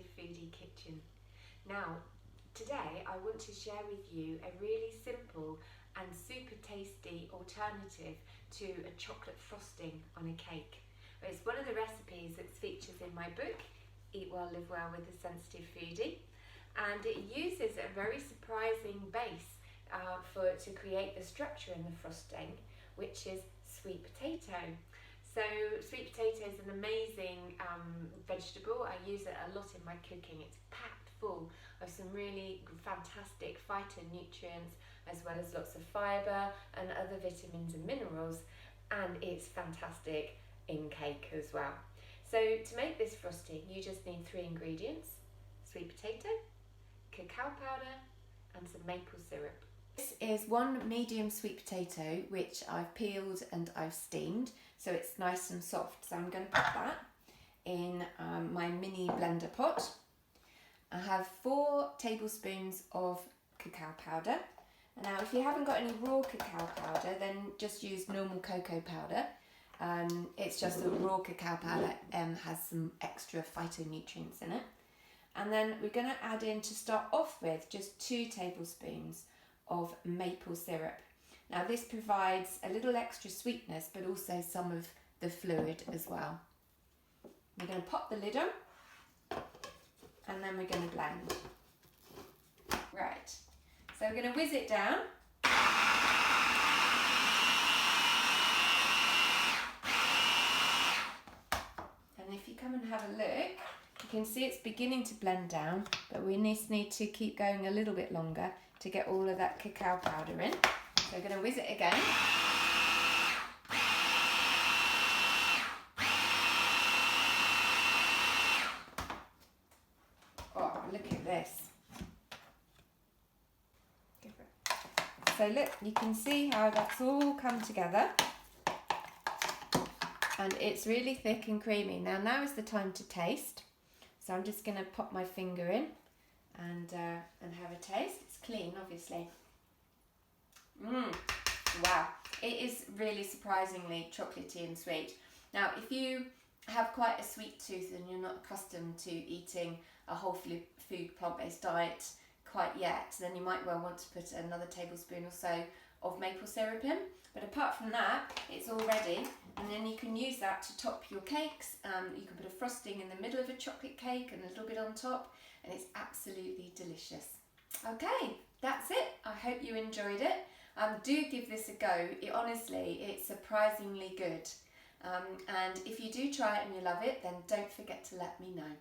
Sensitive Foodie Kitchen. Now, today I want to share with you a really simple and super tasty alternative to a chocolate frosting on a cake. It's one of the recipes that features in my book, Eat Well, Live Well with a Sensitive Foodie, and it uses a very surprising base to create the structure in the frosting, which is sweet potato. So sweet potato is an amazing vegetable. I use it a lot in my cooking. It's packed full of some really fantastic phytonutrients, as well as lots of fibre and other vitamins and minerals, and it's fantastic in cake as well. So to make this frosting, you just need 3 ingredients: sweet potato, cacao powder, and some maple syrup. This is 1 medium sweet potato which I've peeled and I've steamed, so it's nice and soft. So I'm going to put that in my mini blender pot. I have 4 tablespoons of cacao powder. Now if you haven't got any raw cacao powder, then just use normal cocoa powder. It's just that raw cacao powder has some extra phytonutrients in it. And then we're going to add in, to start off with, just 2 tablespoons of maple syrup. Now this provides a little extra sweetness, but also some of the fluid as well. We're going to pop the lid on, and then we're going to blend. Right, so we're going to whiz it down. And if you come and have a look, you can see it's beginning to blend down, but we need to keep going a little bit longer to get all of that cacao powder in. So we're going to whiz it again. Oh, look at this. So look, you can see how that's all come together. And it's really thick and creamy. Now is the time to taste. So I'm just going to pop my finger in and have a taste. It's clean, obviously. Wow, it is really surprisingly chocolatey and sweet. Now, if you have quite a sweet tooth and you're not accustomed to eating a whole food plant-based diet quite yet, then you might well want to put another tablespoon or so of maple syrup in. But apart from that, it's all ready, and then you can use that to top your cakes. You can put a frosting in the middle of a chocolate cake and a little bit on top, and it's absolutely delicious. Okay, that's it. I hope you enjoyed it. Do give this a go. Honestly, it's surprisingly good. And if you do try it and you love it, then don't forget to let me know.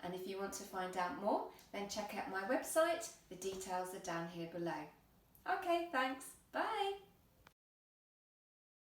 And if you want to find out more, then check out my website. The details are down here below. Okay, thanks.